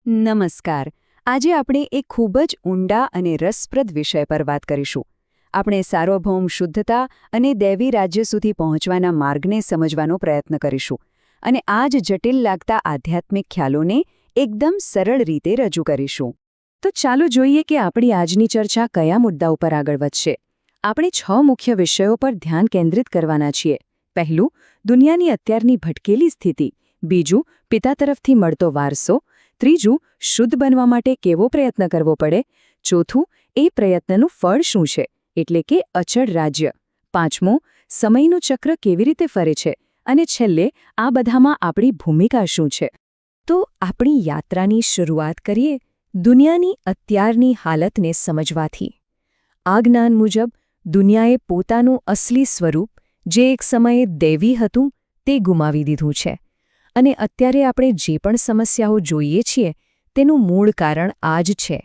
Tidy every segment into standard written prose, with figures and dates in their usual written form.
નમસ્કાર. આજે આપણે એક ખૂબ જ ઊંડા અને રસપ્રદ વિષય પર વાત કરીશું. આપણે સાર્વભૌમ શુદ્ધતા અને દૈવી રાજ્ય સુધી પહોંચવાના માર્ગને સમજવાનો પ્રયત્ન કરીશું અને આ જ જટિલ લાગતા આધ્યાત્મિક ખ્યાલોને એકદમ સરળ રીતે રજૂ કરીશું. તો ચાલો જોઈએ કે આપણી આજની ચર્ચા કયા મુદ્દા ઉપર આગળ વધશે. આપણે 6 મુખ્ય વિષયો પર ધ્યાન કેન્દ્રિત કરવાના છીએ. પહેલું, દુનિયાની અત્યારની ભટકેલી સ્થિતિ. બીજું, પિતા તરફથી મળતો વારસો. ત્રીજું, શુદ્ધ બનવા માટે કેવો પ્રયત્ન કરવો પડે. ચોથું, એ પ્રયત્નનું ફળ શું છે, એટલે કે અચળ રાજ્ય. પાંચમું, સમયનું ચક્ર કેવી રીતે ફરે છે. અને છેલ્લે, આ બધામાં આપણી ભૂમિકા શું છે. તો આપણી યાત્રાની શરૂઆત કરીએ દુનિયાની અત્યારની હાલતને સમજવાથી. આ જ્ઞાન મુજબ દુનિયાએ પોતાનું અસલી સ્વરૂપ, જે એક સમયે દૈવી હતું, તે ગુમાવી દીધું છે. અને અત્યારે આપણે જે પણ સમસ્યાઓ જોઈએ છીએ તેનું મૂળ કારણ આ જ છે.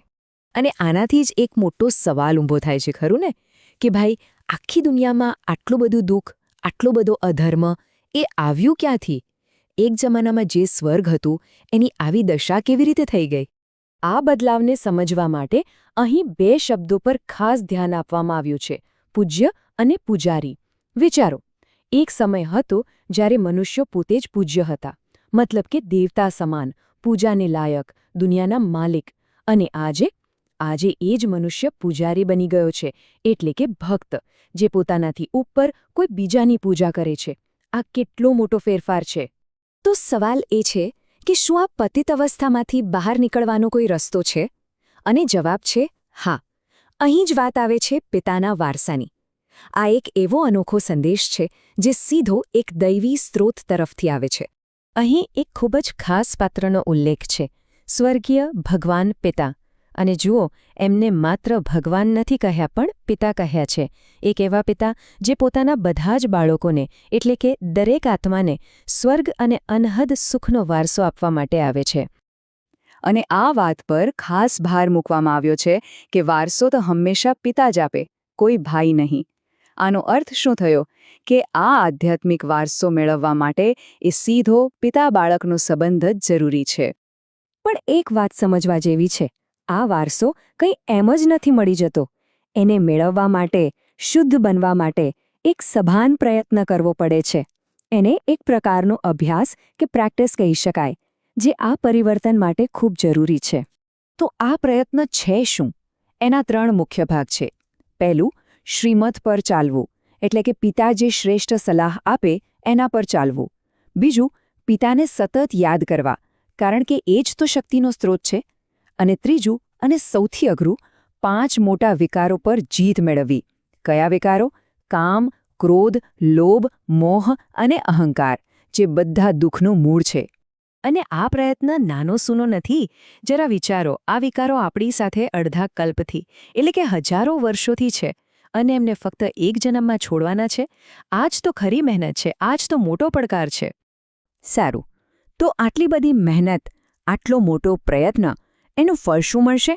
અને આનાથી જ એક મોટો સવાલ ઊભો થાય છે, ખરું ને, કે ભાઈ, આખી દુનિયામાં આટલું બધું દુઃખ, આટલો બધો અધર્મ, એ આવ્યું ક્યાંથી? એક જમાનામાં જે સ્વર્ગ હતું એની આવી દશા કેવી રીતે થઈ ગઈ? આ બદલાવને સમજવા માટે અહીં 2 શબ્દો પર ખાસ ધ્યાન આપવામાં આવ્યું છે: પૂજ્ય અને પૂજારી. વિચારો, એક સમય હતો જ્યારે મનુષ્યો પોતે જ પૂજ્ય હતા, મતલબ કે દેવતા સમાન, પૂજાને લાયક, દુનિયાના માલિક. અને આજે એ જ મનુષ્ય પૂજારી બની ગયો છે, એટલે કે ભક્ત, જે પોતાનાથી ઉપર કોઈ બીજાની પૂજા કરે છે. આ કેટલો મોટો ફેરફાર છે. તો સવાલ એ છે કે શું આ પતિત અવસ્થામાંથી બહાર નીકળવાનો કોઈ રસ્તો છે? અને જવાબ છે હા. અહીં જ વાત આવે છે પિતાના વારસાની. આ એક એવો અનોખો સંદેશ છે જે સીધો એક દૈવી સ્ત્રોત તરફથી આવે છે. અહીં એક ખૂબ જ ખાસ પાત્રનો ઉલ્લેખ છે: સ્વર્ગીય ભગવાન પિતા. અને જુઓ, એમને માત્ર ભગવાન નથી કહ્યા, પણ પિતા કહ્યા છે. એક એવા પિતા જે પોતાના બધા જ બાળકોને, એટલે કે દરેક આત્માને, સ્વર્ગ અને અનહદ સુખનો વારસો આપવા માટે આવે છે. અને આ વાત પર ખાસ ભાર મૂકવામાં આવ્યો છે કે વારસો તો હંમેશા પિતા જ આપે, કોઈ ભાઈ નહીં. આનો અર્થ શું થયો? કે આ આધ્યાત્મિક વારસો મેળવવા માટે એ સીધો પિતા-બાળકનો સંબંધ જ જરૂરી છે. પણ એક વાત સમજવા જેવી છે: આ વારસો કંઈ એમ જ નથી મળી જતો. એને મેળવવા માટે, શુદ્ધ બનવા માટે એક સભાન પ્રયત્ન કરવો પડે છે. એને એક પ્રકારનો અભ્યાસ કે પ્રેક્ટિસ કહી શકાય, જે આ પરિવર્તન માટે ખૂબ જરૂરી છે. તો આ પ્રયત્ન છે શું? એના 3 મુખ્ય ભાગ છે. પહેલું, શ્રીમત પર ચાલવું, એટલે કે પિતા જે શ્રેષ્ઠ સલાહ આપે એના પર ચાલવું. બીજું, પિતાને સતત યાદ કરવા, કારણ કે એ જ તો શક્તિનો સ્ત્રોત છે. અને ત્રીજું, અને સૌથી અઘરું, 5 મોટા વિકારો પર જીત મેળવવી. કયા વિકારો? કામ, ક્રોધ, લોભ, મોહ અને અહંકાર, જે બધા દુઃખનું મૂળ છે. અને આ પ્રયત્ન નાનો સૂનો નથી. જરા વિચારો, આ વિકારો આપણી સાથે અડધા કલ્પથી, એટલે કે હજારો વર્ષોથી છે. અને એમને ફક્ત એક જન્મમાં છોડવાના છે. આ જ તો ખરી મહેનત છે, આ જ તો મોટો પડકાર છે. સારું, તો આટલી બધી મહેનત, આટલો મોટો પ્રયત્ન, એનું ફળ શું મળશે?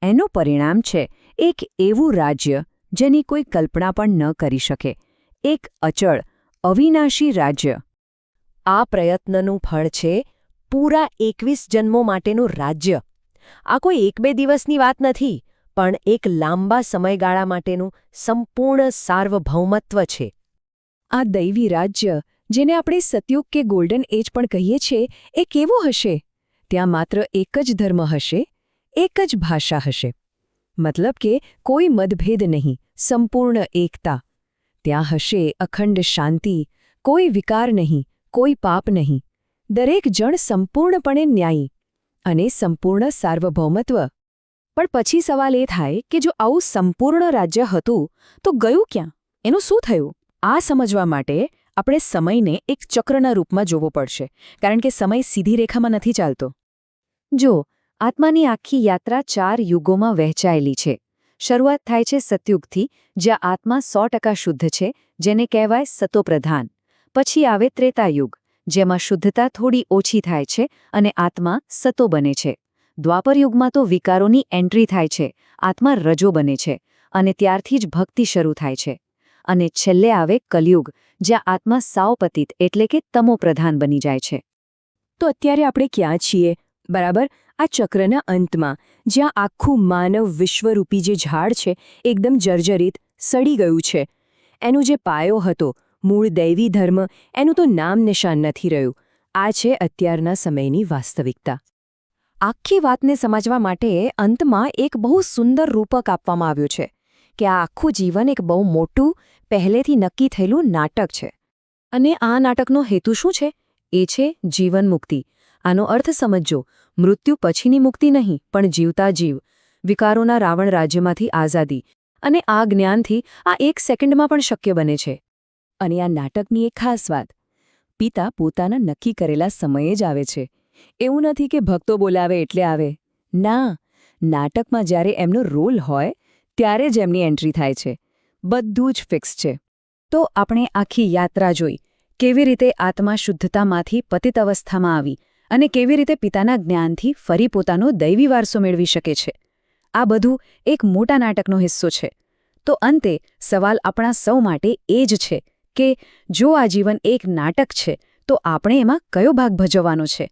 એનું પરિણામ છે એક એવું રાજ્ય જેની કોઈ કલ્પના પણ ન કરી શકે. એક અચળ, અવિનાશી રાજ્ય. આ પ્રયત્નનું ફળ છે પૂરા 21 જન્મો માટેનું રાજ્ય. આ કોઈ 1-2 દિવસની વાત નથી, પણ એક લાંબા સમયગાળા માટેનું સંપૂર્ણ સાર્વભૌમત્વ છે. આ દૈવી રાજ્ય, જેને આપણે સતયુગ કે ગોલ્ડન એજ પણ કહીએ છીએ, એ કેવો હશે? ત્યાં માત્ર એક જ ધર્મ હશે, એક જ ભાષા હશે. મતલબ કે કોઈ મતભેદ નહીં, સંપૂર્ણ એકતા. ત્યાં હશે અખંડ શાંતિ, કોઈ વિકાર નહીં, કોઈ પાપ નહીં. દરેક જણ સંપૂર્ણપણે ન્યાયી અને સંપૂર્ણ સાર્વભૌમત્વ. પણ પછી સવાલ એ થાય કે જો આવું સંપૂર્ણ રાજ્ય હતું, તો ગયું ક્યાં? એનું શું થયું? આ સમજવા માટે આપણે સમયને એક ચક્રના રૂપમાં જોવો પડશે, કારણ કે સમય સીધી રેખામાં નથી ચાલતો. જો, આત્માની આખી યાત્રા 4 યુગોમાં વહેંચાયેલી છે. શરૂઆત થાય છે સતયુગથી, જ્યાં આત્મા 100% શુદ્ધ છે, જેને કહેવાય સતોપ્રધાન. પછી આવે ત્રેતાયુગ, જેમાં શુદ્ધતા થોડી ઓછી થાય છે અને આત્મા સતો બને છે. દ્વાપરયુગમાં તો વિકારોની એન્ટ્રી થાય છે, આત્મા રજો બને છે, અને ત્યારથી જ ભક્તિ શરૂ થાય છે. અને છેલ્લે આવે કલયુગ, જ્યાં આત્મા સાવ પતિત એટલે કે તમોપ્રધાન બની જાય છે. તો અત્યારે આપણે ક્યાં છીએ? બરાબર. આ ચક્રના અંતમાં જ્યાં આખું માનવ વિશ્વરૂપી જે ઝાડ છે એકદમ જર્જરિત સડી ગયું છે, એનો જે પાયો હતો, મૂળ દૈવી ધર્મ, એનું તો નામ નિશાન નથી રહ્યું. આ છે અત્યારના સમયની વાસ્તવિકતા. આખી વાતને સમજવા માટે અંતમાં એક બહુ સુંદર રૂપક આપવામાં આવ્યું છે કે આ આખું જીવન એક બહુ મોટું, પહેલેથી નક્કી થયેલું નાટક છે. અને આ નાટકનો હેતુ શું છે? એ છે જીવન મુક્તિ. આનો અર્થ સમજજો. મૃત્યુ પછીની મુક્તિ નહીં, પણ જીવતા જીવ, વિકારોના રાવણ રાજ્યમાંથી આઝાદી. અને આ જ્ઞાનથી આ 1 સેકન્ડમાં પણ શક્ય બને છે. અને આ નાટકની એક ખાસ વાત, પિતા પોતાના નક્કી કરેલા સમયે જ આવે છે. એવું નથી કે ભક્તો બોલાવે એટલે આવે. ના, નાટકમાં જ્યારે એમનો રોલ હોય ત્યારે જ એમની એન્ટ્રી થાય છે. બધું જ ફિક્સ છે. તો આપણે આખી યાત્રા જોઈ, કેવી રીતે આત્મા શુદ્ધતામાંથી પતિત અવસ્થામાં આવી અને કેવી રીતે પિતાના જ્ઞાનથી ફરી પોતાનો દૈવી વારસો મેળવી શકે છે. આ બધું એક મોટા નાટકનો હિસ્સો છે. તો અંતે સવાલ આપણા સૌ માટે એ જ છે કે જો આ જીવન એક નાટક છે તો આપણે એમાં કયો ભાગ ભજવવાનો છે?